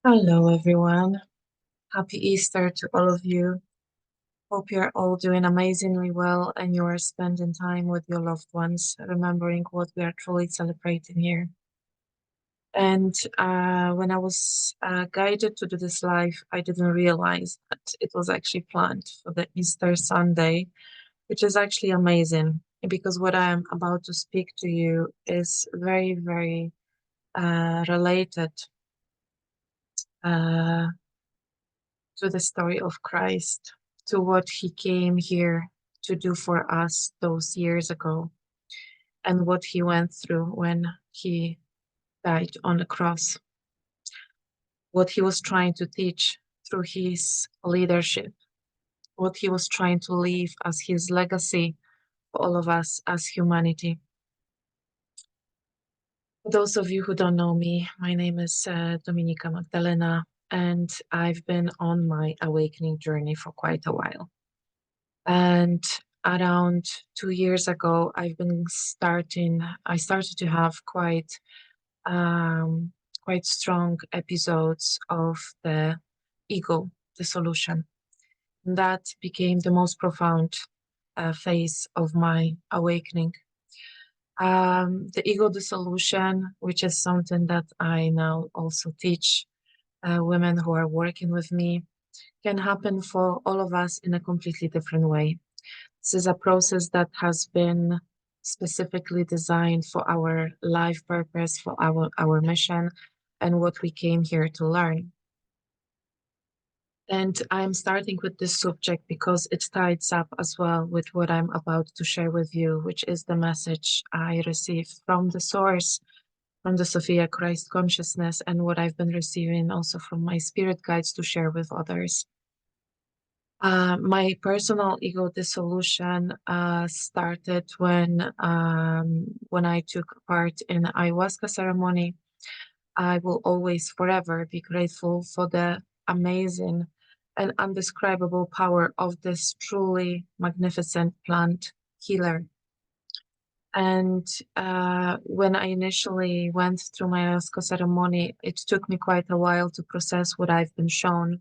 Hello, everyone. Happy Easter to all of you. Hope you're all doing amazingly well and you're spending time with your loved ones, remembering what we are truly celebrating here. And when I was guided to do this live, I didn't realize that it was actually planned for the Easter Sunday, which is actually amazing because what I'm about to speak to you is very, very related uh, to the story of Christ, to what he came here to do for us those years ago, and what he went through when he died on the cross, what he was trying to teach through his leadership, what he was trying to leave as his legacy for all of us as humanity. For those of you who don't know me, my name is Dominika Magdalena, and I've been on my awakening journey for quite a while. And around 2 years ago, I started to have um, quite strong episodes of the ego dissolution. And that became the most profound phase of my awakening. The ego dissolution, which is something that I now also teach women who are working with me, can happen for all of us in a completely different way. This is a process that has been specifically designed for our life purpose, for our mission, and what we came here to learn. And I'm starting with this subject because it ties up as well with what I'm about to share with you, which is the message I received from the source, from the Sophia Christ consciousness, and what I've been receiving also from my spirit guides to share with others. My personal ego dissolution started when I took part in the ayahuasca ceremony. I will always forever be grateful for the amazing and undescribable power of this truly magnificent plant healer. And when I initially went through my ayahuasca ceremony, it took me quite a while to process what I've been shown.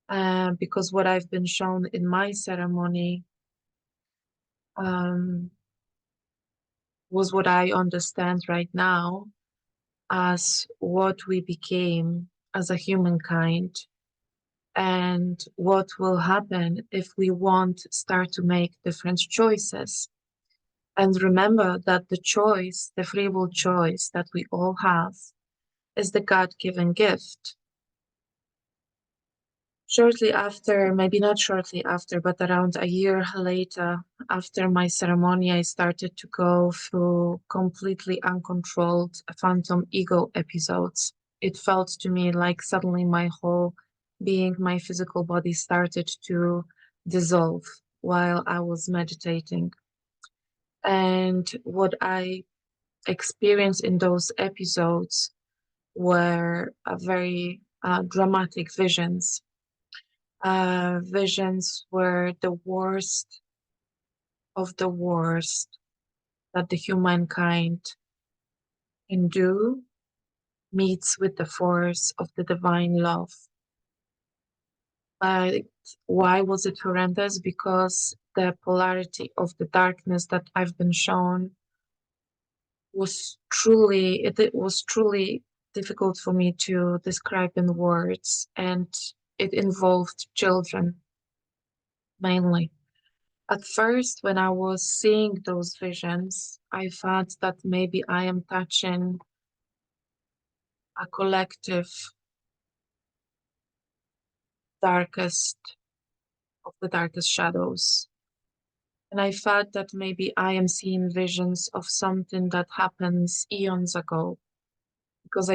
Because what I've been shown in my ceremony um, was what I understand right now as what we became as a humankind and what will happen if we won't start to make different choices. And remember that the choice, the free will choice that we all have, is the God-given gift. Shortly after, maybe not shortly after, but around a year later, after my ceremony, I started to go through completely uncontrolled phantom ego episodes. It felt to me like suddenly my whole being, my physical body started to dissolve while I was meditating. And what I experienced in those episodes were very dramatic visions. Visions were the worst of the worst that the humankind can do meets with the force of the divine love. But why was it horrendous? Because the polarity of the darkness that I've been shown it was truly difficult for me to describe in words, and it involved children mainly. At first, when I was seeing those visions, I thought that maybe I am touching a collective darkest of the darkest shadows. And I thought that maybe I am seeing visions of something that happens eons ago. Because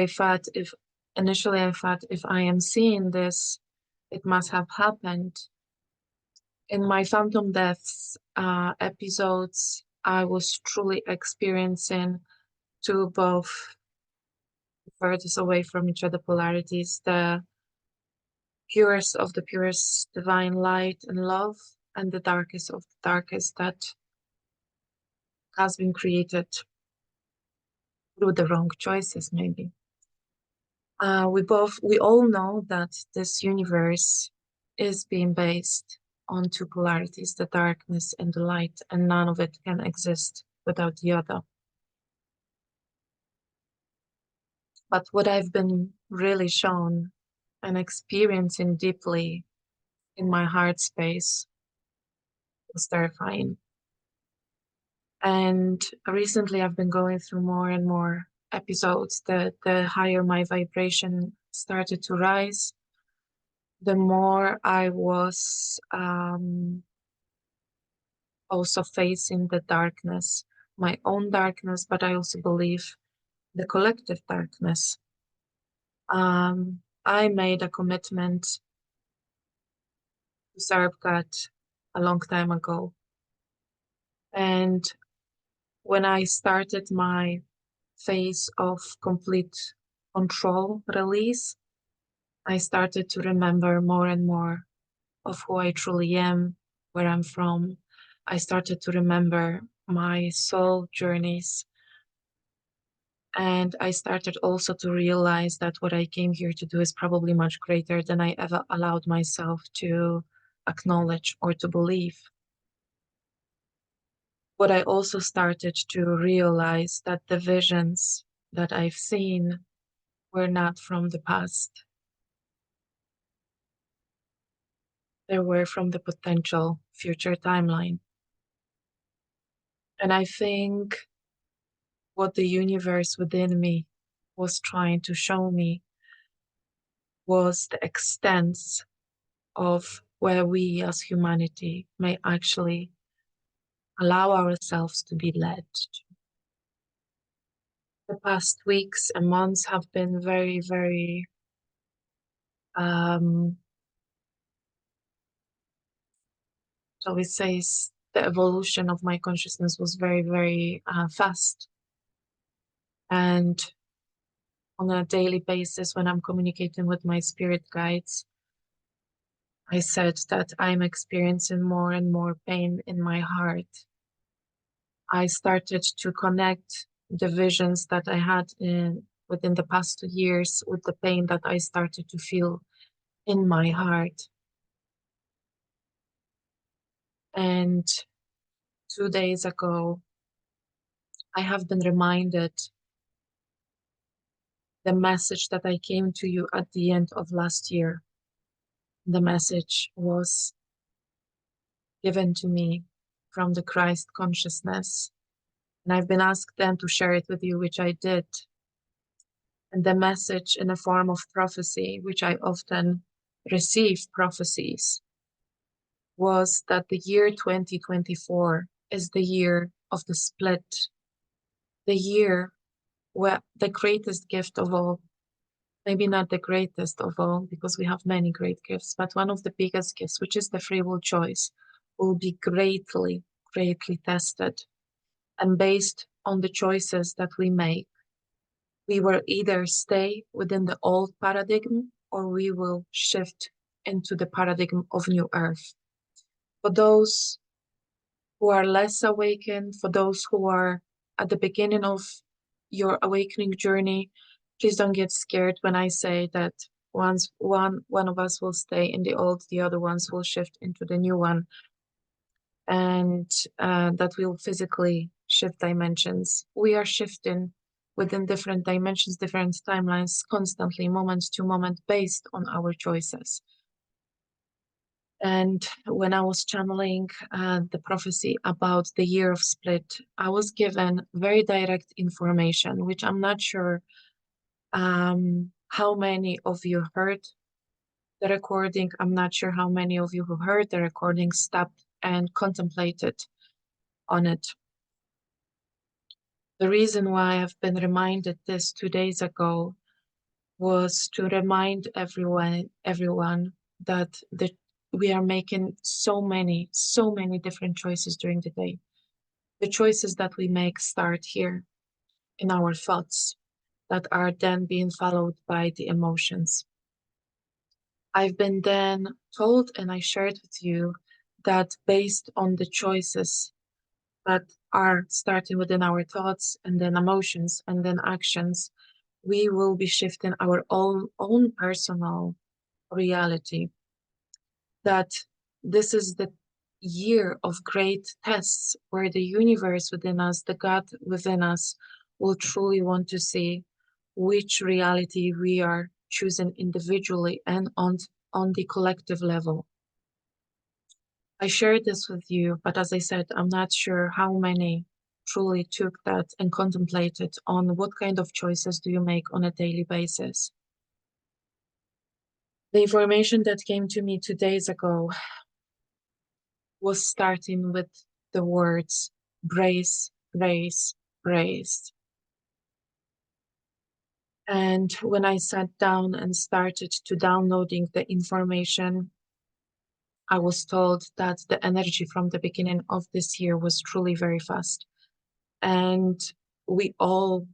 initially I thought if I am seeing this, it must have happened. In my Phantom Deaths episodes, I was truly experiencing two both furthest away from each other polarities, the purest of the purest divine light and love, and the darkest of the darkest that has been created through the wrong choices, maybe. We all know that this universe is being based on two polarities, the darkness and the light, and none of it can exist without the other. But what I've been really shown and experiencing deeply in my heart space was terrifying. And recently I've been going through more and more episodes. The higher my vibration started to rise, the more I was also facing the darkness, my own darkness, but I also believe the collective darkness. I made a commitment to serve God a long time ago. And when I started my phase of complete control release, I started to remember more and more of who I truly am, where I'm from. I started to remember my soul journeys. And I started also to realize that what I came here to do is probably much greater than I ever allowed myself to acknowledge or to believe. But I also started to realize that the visions that I've seen were not from the past. They were from the potential future timeline. And I think what the universe within me was trying to show me was the extent of where we as humanity may actually allow ourselves to be led. The past weeks and months have been very, very shall we say, the evolution of my consciousness was very, very fast. And on a daily basis, when I'm communicating with my spirit guides, I said that I'm experiencing more and more pain in my heart. I started to connect the visions that I had within the past 2 years with the pain that I started to feel in my heart. And 2 days ago, I have been reminded the message that I came to you at the end of last year. The message was given to me from the Christ consciousness. And I've been asked then to share it with you, which I did. And the message in a form of prophecy, which I often receive prophecies, was that the year 2024 is the year of the split, the year where the greatest gift of all, maybe not the greatest of all, because we have many great gifts, but one of the biggest gifts, which is the free will choice, will be greatly, greatly tested. And based on the choices that we make, we will either stay within the old paradigm or we will shift into the paradigm of new earth. For those who are less awakened, for those who are at the beginning of your awakening journey, please don't get scared when I say that one of us will stay in the old, the other ones will shift into the new one, and that will physically shift dimensions. We are shifting within different dimensions, different timelines, constantly, moment to moment, based on our choices. And when I was channeling the prophecy about the year of split, I was given very direct information, which I'm not sure how many of you heard the recording. I'm not sure how many of you who heard the recording stopped and contemplated on it. The reason why I've been reminded this 2 days ago was to remind everyone that we are making so many different choices during the day. The choices that we make start here in our thoughts that are then being followed by the emotions. I've been then told, and I shared with you, that based on the choices that are starting within our thoughts and then emotions and then actions, we will be shifting our own personal reality, that this is the year of great tests where the universe within us, the God within us, will truly want to see which reality we are choosing individually and on the collective level. I shared this with you, but as I said, I'm not sure how many truly took that and contemplated on what kind of choices do you make on a daily basis. The information that came to me 2 days ago was starting with the words brace, brace, brace. And when I sat down and started to downloading the information, I was told that the energy from the beginning of this year was truly very fast. And we all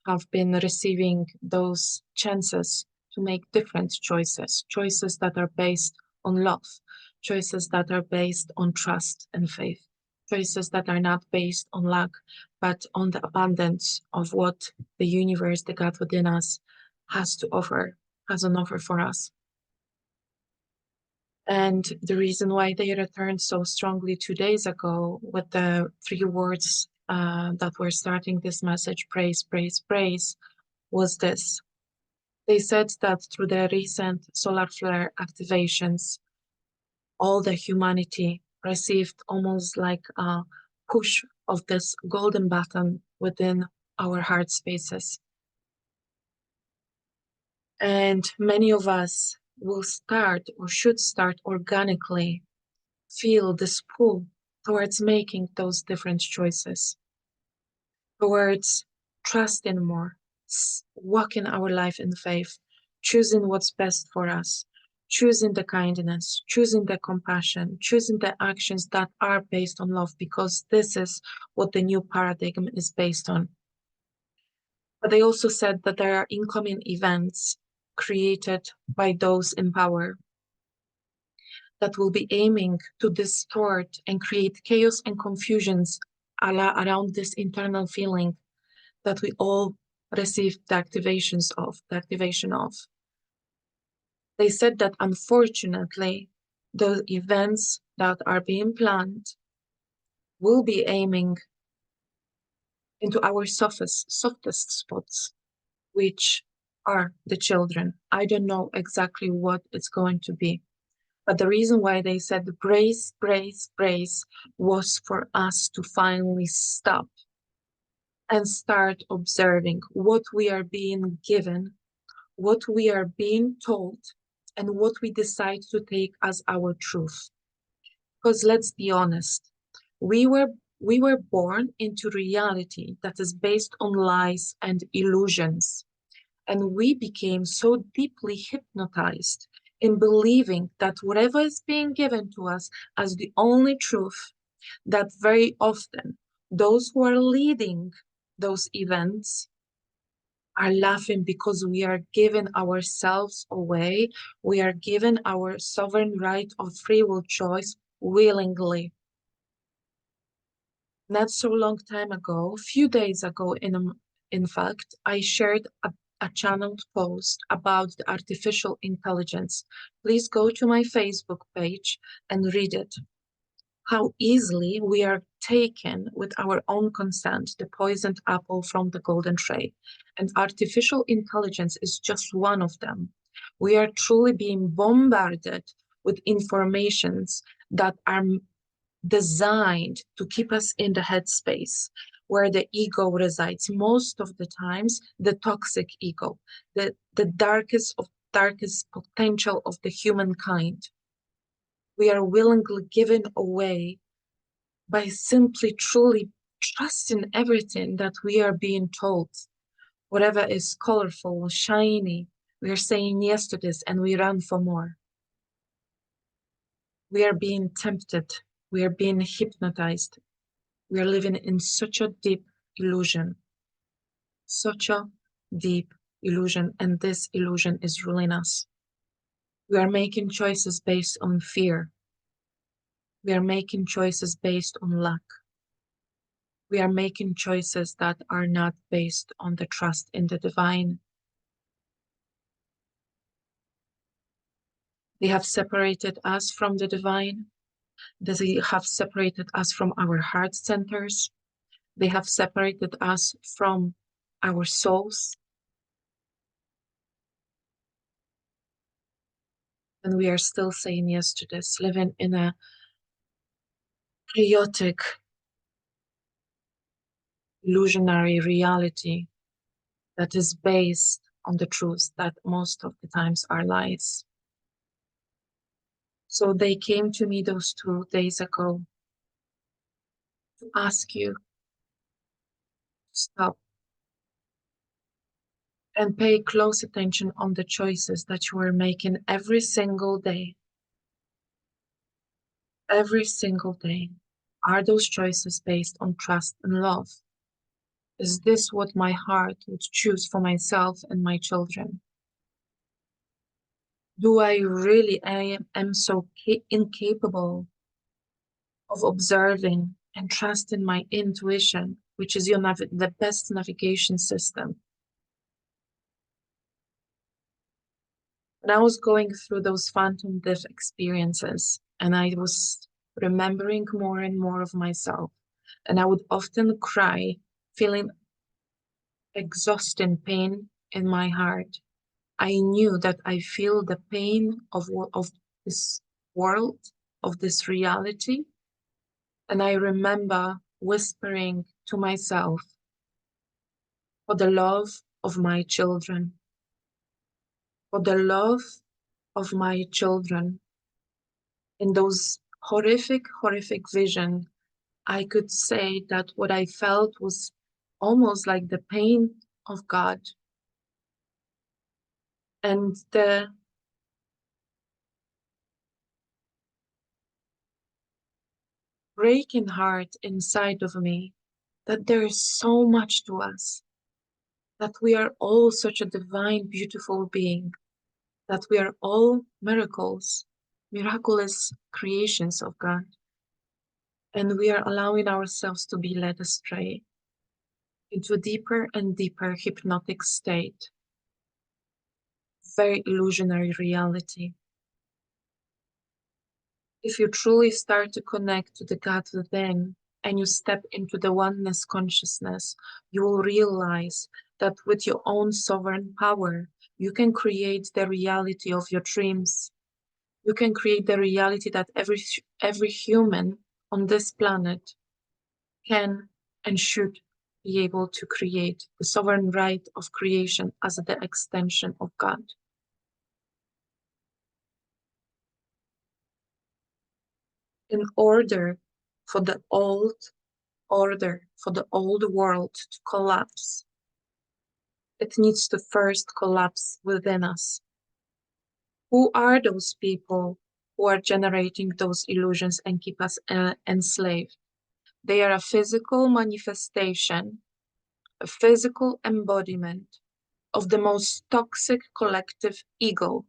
have been receiving those chances to make different choices, choices that are based on love, choices that are based on trust and faith, choices that are not based on lack, but on the abundance of what the universe, the God within us, has to offer, has an offer for us. And the reason why they returned so strongly 2 days ago with the 3 words that were starting this message, praise, praise, praise, was this. They said that through the recent solar flare activations, all the humanity received almost like a push of this golden button within our heart spaces. And many of us will start or should start organically feel this pull towards making those different choices, towards trusting more, walking our life in faith, choosing what's best for us, choosing the kindness, choosing the compassion, choosing the actions that are based on love, because this is what the new paradigm is based on. But they also said that there are incoming events created by those in power that will be aiming to distort and create chaos and confusions around this internal feeling that we all received the activation of. They said that unfortunately, the events that are being planned will be aiming into our softest spots, which are the children. I don't know exactly what it's going to be. But the reason why they said brace, brace, brace was for us to finally stop and start observing what we are being given, what we are being told, and what we decide to take as our truth. Because let's be honest, we were we were born into reality that is based on lies and illusions. And we became so deeply hypnotized in believing that whatever is being given to us as the only truth, that very often those who are leading those events are laughing because we are giving ourselves away. We are given our sovereign right of free will choice willingly. Not so long time ago, a few days ago, in fact, I shared a channeled post about the artificial intelligence. Please go to my Facebook page and read it. How easily we are taken with our own consent, the poisoned apple from the golden tree. And artificial intelligence is just one of them. We are truly being bombarded with informations that are designed to keep us in the headspace where the ego resides. Most of the times, the toxic ego, the darkest potential of the humankind. We are willingly given away by simply truly trusting everything that we are being told. Whatever is colorful, shiny, we are saying yes to this and we run for more. We are being tempted. We are being hypnotized. We are living in such a deep illusion, such a deep illusion, and this illusion is ruling us. We are making choices based on fear. We are making choices based on lack. We are making choices that are not based on the trust in the divine. They have separated us from the divine. They have separated us from our heart centers. They have separated us from our souls. And we are still saying yes to this, living in a chaotic, illusionary reality that is based on the truths that most of the times are lies. So they came to me those 2 days ago to ask you to stop and pay close attention on the choices that you are making every single day. Every single day. Are those choices based on trust and love? Is this what my heart would choose for myself and my children? Do I really am so incapable of observing and trusting my intuition, which is the best navigation system? When I was going through those phantom death experiences, and I was remembering more and more of myself, and I would often cry, feeling exhausting pain in my heart. I knew that I feel the pain of this world, of this reality. And I remember whispering to myself, for the love of my children, for the love of my children. In those horrific, horrific vision, I could say that what I felt was almost like the pain of God. And the breaking heart inside of me that there is so much to us, that we are all such a divine, beautiful being, that we are all miracles, miraculous creations of God, and we are allowing ourselves to be led astray into a deeper and deeper hypnotic state, very illusionary reality. If you truly start to connect to the God within and you step into the oneness consciousness, you will realize that with your own sovereign power, you can create the reality of your dreams. You can create the reality that every human on this planet can and should be able to create, the sovereign right of creation as the extension of God. In order for the old world to collapse, it needs to first collapse within us. Who are those people who are generating those illusions and keep us enslaved? They are a physical manifestation, a physical embodiment of the most toxic collective ego.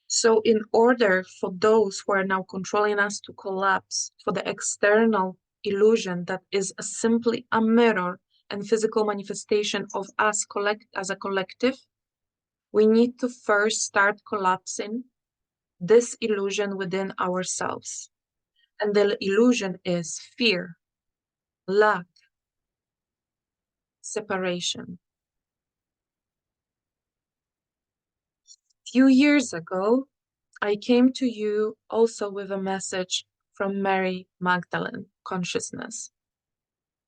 So in order for those who are now controlling us to collapse, for the external illusion that is simply a mirror and physical manifestation of us as a collective, we need to first start collapsing this illusion within ourselves. And the illusion is fear, lack, separation. A few years ago, I came to you also with a message from Mary Magdalene consciousness.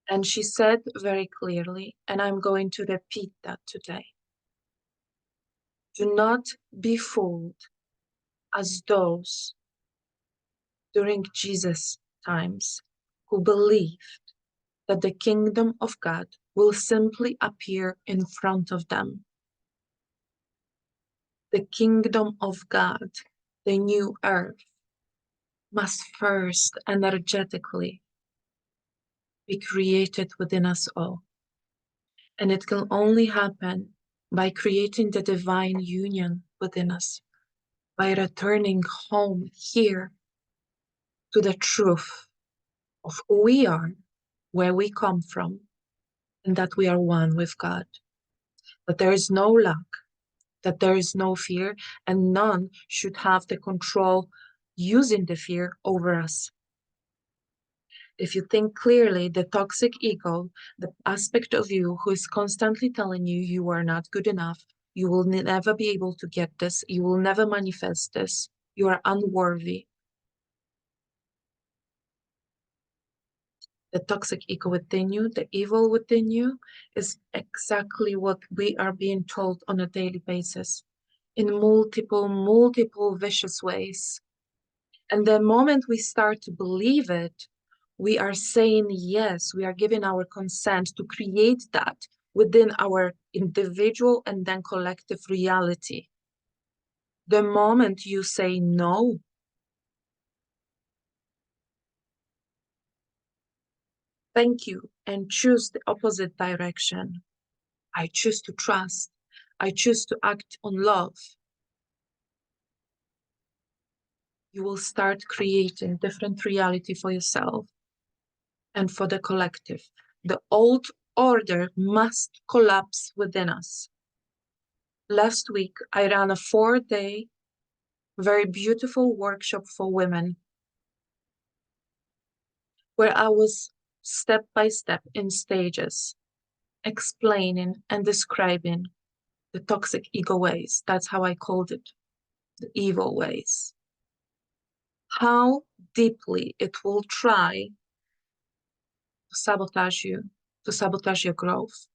And she said very clearly, and I'm going to repeat that today: do not be fooled as those during Jesus' times who believed that the kingdom of God will simply appear in front of them. The kingdom of God, the new earth, must first energetically be created within us all. And it can only happen by creating the divine union within us, by returning home here to the truth of who we are, where we come from, and that we are one with God, that there is no lack, that there is no fear, and none should have the control using the fear over us. If you think clearly, the toxic ego, the aspect of you who is constantly telling you you are not good enough, you will never be able to get this, you will never manifest this, you are unworthy. The toxic ego within you, the evil within you, is exactly what we are being told on a daily basis in multiple vicious ways. And the moment we start to believe it, we are saying yes, we are giving our consent to create that within our individual and then collective reality. The moment you say no, thank you, and choose the opposite direction. I choose to trust. I choose to act on love. You will start creating different reality for yourself and for the collective. The old order must collapse within us. Last week, I ran a 4-day, very beautiful workshop for women where I was step by step in stages explaining and describing the toxic ego ways. That's how I called it, the evil ways. How deeply it will try to sabotage you, to sabotage your growth,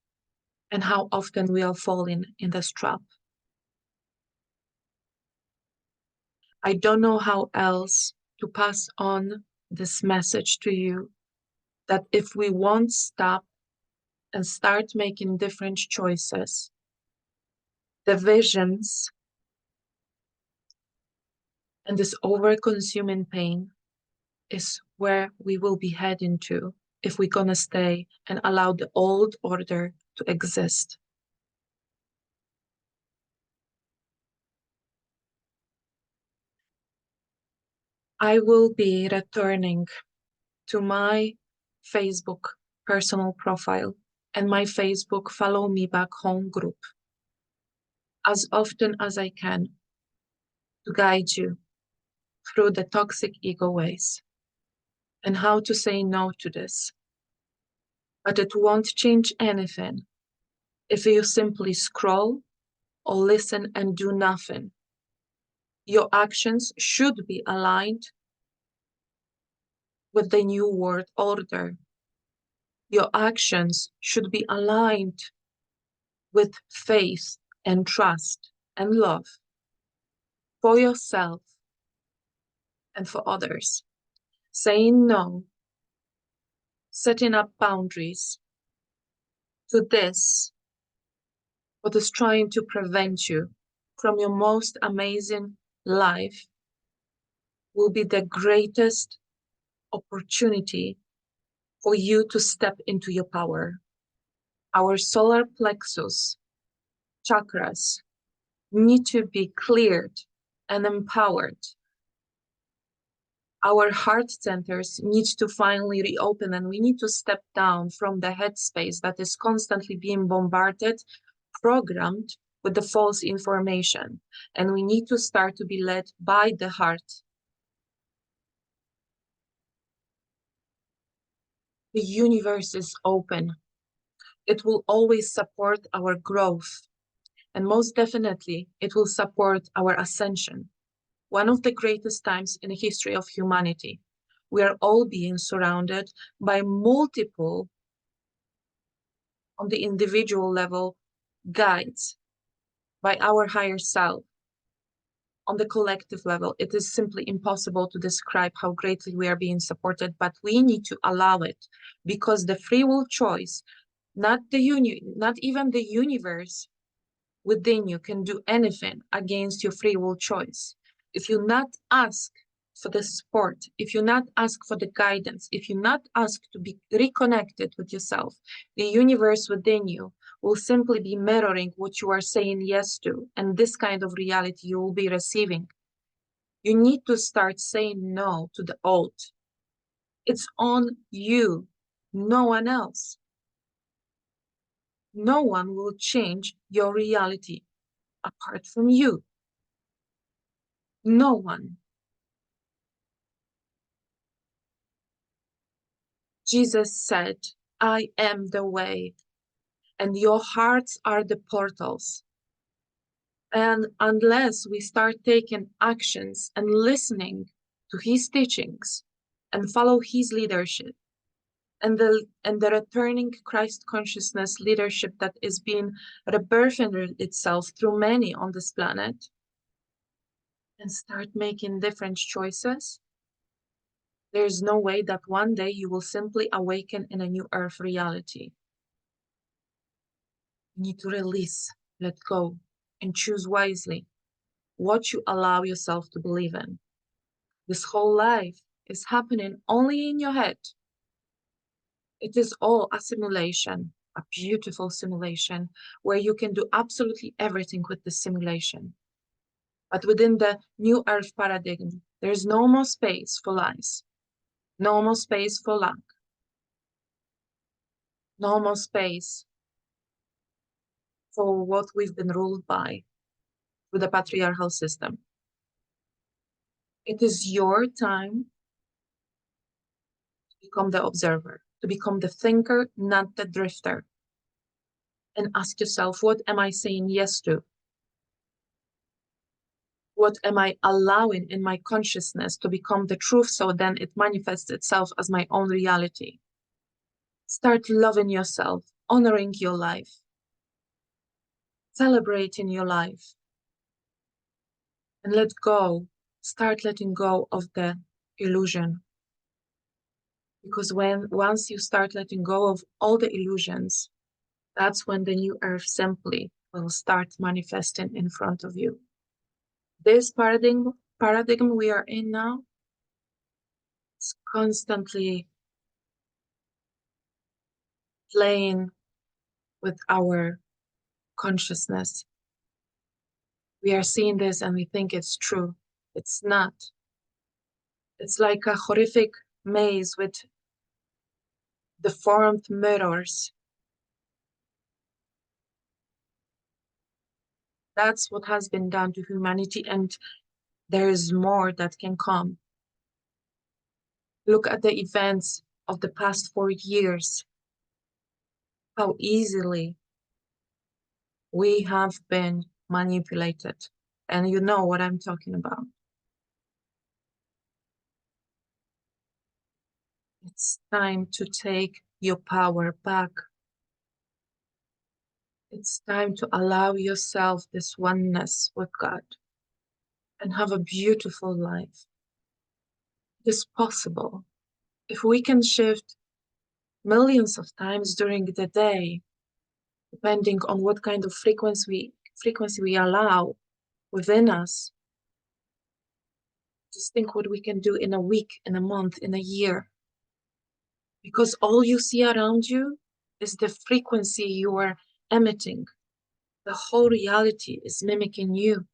and how often we are falling in this trap. I don't know how else to pass on this message to you that if we won't stop and start making different choices, the visions and this over-consuming pain is where we will be heading to if we're gonna stay and allow the old order to exist. I will be returning to my Facebook personal profile and my Facebook Follow Me Back Home group as often as I can to guide you through the toxic ego ways and how to say no to this. But it won't change anything if you simply scroll or listen and do nothing. Your actions should be aligned with the new world order. Your actions should be aligned with faith and trust and love for yourself and for others. Saying no, setting up boundaries to this, what is trying to prevent you from your most amazing life, will be the greatest opportunity for you to step into your power. Our solar plexus chakras need to be cleared and empowered. Our heart centers need to finally reopen, and we need to step down from the headspace that is constantly being bombarded, programmed with the false information. And we need to start to be led by the heart. The universe is open. It will always support our growth. And most definitely, it will support our ascension. One of the greatest times in the history of humanity. We are all being surrounded by multiple, on the individual level, guides by our higher self. On the collective level, it is simply impossible to describe how greatly we are being supported, but we need to allow it because the free will choice, not even the universe within you can do anything against your free will choice. If you not ask for the support, if you not ask for the guidance, if you not ask to be reconnected with yourself, the universe within you will simply be mirroring what you are saying yes to, and this kind of reality you will be receiving. You need to start saying no to the old. It's on you, no one else. No one will change your reality apart from you. No one. Jesus said, I am the way, and your hearts are the portals. And unless we start taking actions and listening to his teachings and follow his leadership and the returning Christ consciousness leadership that is being rebirthing itself through many on this planet, and start making different choices, there's no way that one day you will simply awaken in a new earth reality. You need to release, let go, and choose wisely what you allow yourself to believe in. This whole life is happening only in your head. It is all a simulation, a beautiful simulation, where you can do absolutely everything with the simulation. But within the new earth paradigm, there's no more space for lies, no more space for lack, no more space for what we've been ruled by through the patriarchal system. It is your time to become the observer, to become the thinker, not the drifter. And ask yourself, what am I saying yes to? What am I allowing in my consciousness to become the truth so then it manifests itself as my own reality? Start loving yourself, honoring your life, celebrating your life, and let go. Start letting go of the illusion. Because once you start letting go of all the illusions, that's when the new earth simply will start manifesting in front of you. This paradigm we are in now is constantly playing with our consciousness. We are seeing this and we think it's true. It's not. It's like a horrific maze with deformed mirrors. That's what has been done to humanity, and there is more that can come. Look at the events of the past 4 years, how easily we have been manipulated. And you know what I'm talking about. It's time to take your power back. It's time to allow yourself this oneness with God and have a beautiful life. It is possible. If we can shift millions of times during the day, depending on what kind of frequency we allow within us, just think what we can do in a week, in a month, in a year. Because all you see around you is the frequency you are emitting. The whole reality is mimicking you.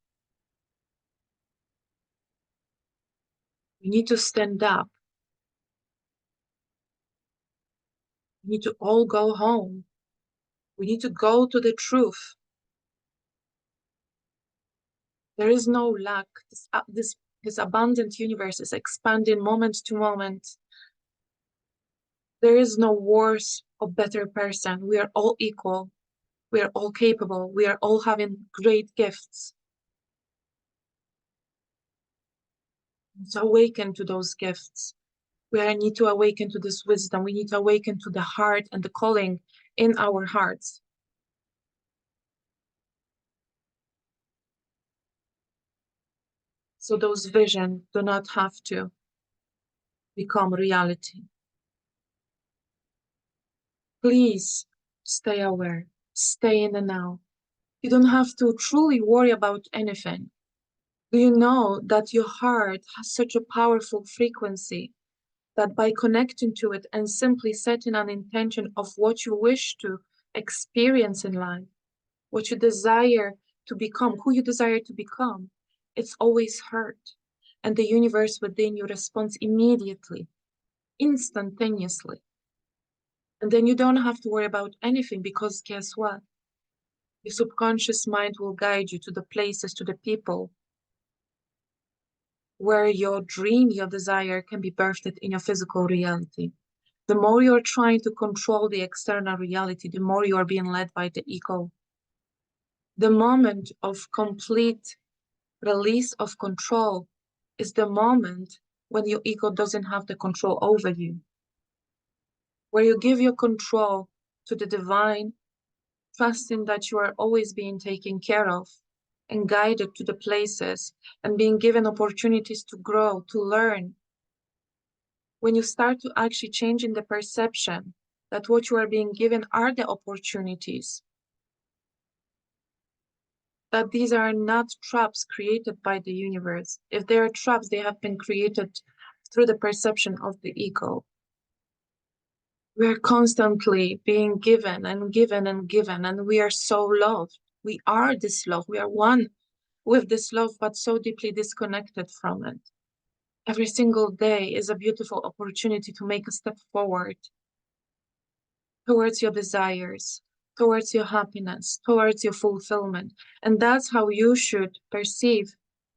We need to stand up. We need to all go home. We need to go to the truth. There is no lack. This abundant universe is expanding moment to moment. There is no worse or better person. We are all equal. We are all capable. We are all having great gifts. To awaken to those gifts. We need to awaken to this wisdom. We need to awaken to the heart and the calling in our hearts. So those visions do not have to become reality. Please stay aware, stay in the now. You don't have to truly worry about anything. Do you know that your heart has such a powerful frequency that by connecting to it and simply setting an intention of what you wish to experience in life, what you desire to become, who you desire to become, it's always heard. And the universe within you responds immediately. instantaneously. And then you don't have to worry about anything because guess what? Your subconscious mind will guide you to the places, to the people where your dream, your desire can be birthed in your physical reality. The more you're trying to control the external reality, the more you are being led by the ego. The moment of complete release of control is the moment when your ego doesn't have the control over you, where you give your control to the divine, trusting that you are always being taken care of and guided to the places and being given opportunities to grow, to learn. When you start to actually change in the perception that what you are being given are the opportunities, that these are not traps created by the universe. If they are traps, they have been created through the perception of the ego. We are constantly being given and given and given, and we are so loved. We are this love. We are one with this love, but so deeply disconnected from it. Every single day is a beautiful opportunity to make a step forward towards your desires, towards your happiness, towards your fulfillment. And that's how you should perceive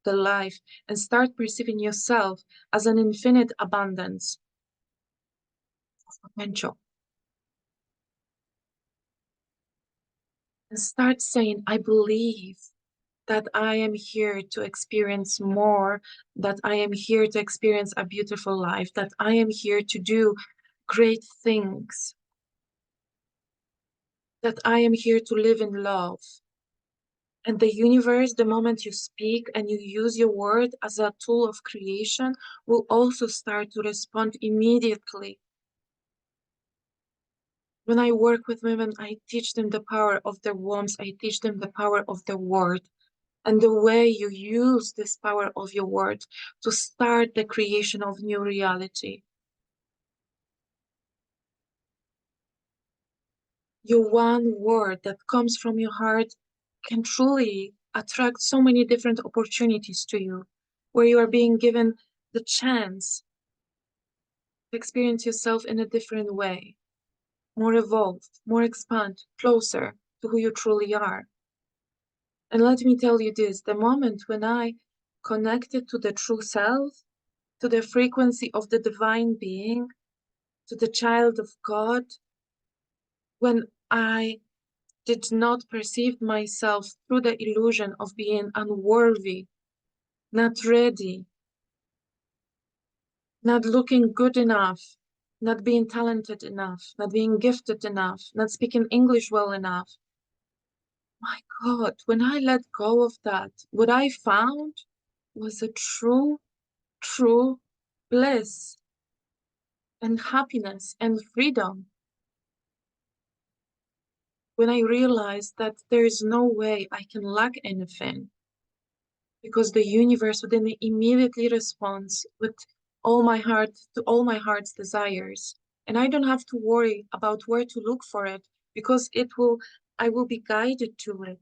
the life and start perceiving yourself as an infinite abundance of potential. And start saying, I believe that I am here to experience more, that I am here to experience a beautiful life, that I am here to do great things, that I am here to live in love. And the universe, the moment you speak and you use your word as a tool of creation, will also start to respond immediately. When I work with women, I teach them the power of their wombs, I teach them the power of the word. And the way you use this power of your word to start the creation of new reality. Your one word that comes from your heart can truly attract so many different opportunities to you, where you are being given the chance to experience yourself in a different way, more evolved, more expand, closer to who you truly are. And let me tell you this, the moment when I connected to the true self, to the frequency of the divine being, to the child of God, when I did not perceive myself through the illusion of being unworthy, not ready, not looking good enough, not being talented enough, not being gifted enough, not speaking English well enough. My God, when I let go of that, what I found was a true bliss and happiness and freedom. When I realized that there is no way I can lack anything, because the universe within me immediately responds with all my heart to all my heart's desires. And I don't have to worry about where to look for it because I will be guided to it.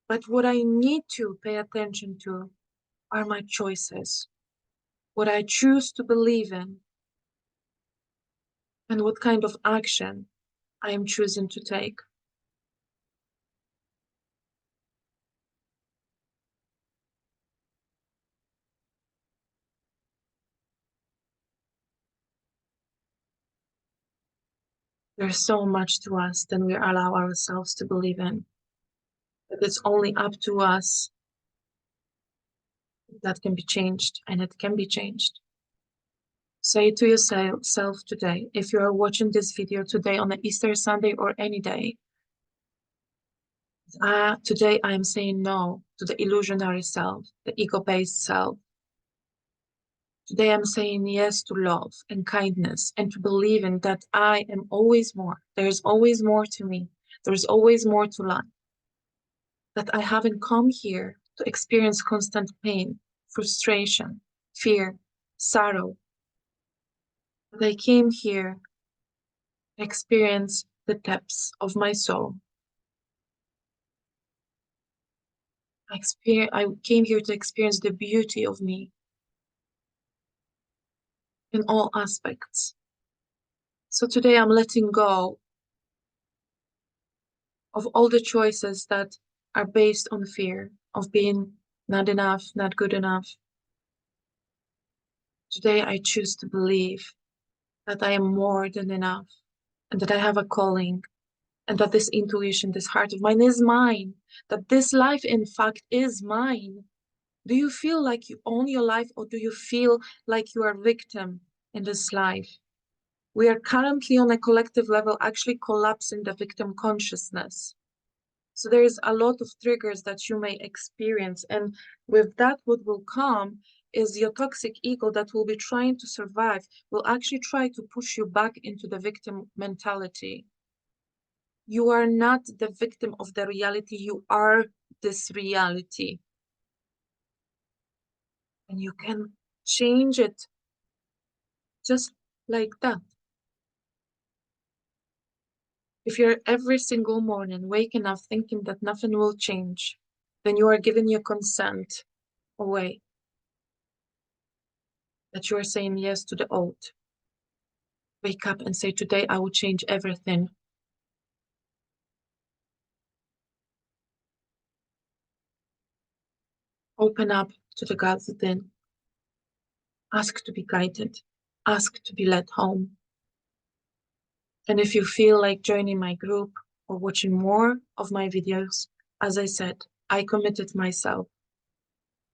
But what I need to pay attention to are my choices, what I choose to believe in, and what kind of action I am choosing to take. There's so much to us than we allow ourselves to believe in. But it's only up to us that can be changed, and it can be changed. Say to yourself today, if you are watching this video today on an Easter Sunday or any day, today I am saying no to the illusionary self, the ego-based self. Today I'm saying yes to love and kindness and to believing that I am always more. There's always more to me. There's always more to life. That I haven't come here to experience constant pain, frustration, fear, sorrow. But I came here to experience the depths of my soul. I came here to experience the beauty of me. in all aspects. So today I'm letting go of all the choices that are based on fear of being not enough, not good enough. Today I choose to believe that I am more than enough and that I have a calling and that this intuition, this heart of mine is mine, that this life, in fact, is mine. Do you feel like you own your life, or do you feel like you are a victim in this life? We are currently on a collective level actually collapsing the victim consciousness. So there is a lot of triggers that you may experience. And with that, what will come is your toxic ego that will be trying to survive, will actually try to push you back into the victim mentality. You are not the victim of the reality, you are this reality. And you can change it just like that. If you're every single morning waking up thinking that nothing will change, then you are giving your consent away, that you are saying yes to the old. Wake up and say, today I will change everything. Open up to the God within. Ask to be guided. Ask to be led home. And if you feel like joining my group or watching more of my videos, as I said, I committed myself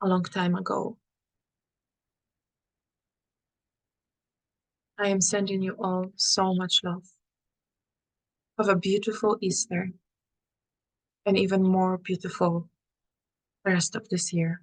a long time ago. I am sending you all so much love. Have a beautiful Easter and even more beautiful rest of this year.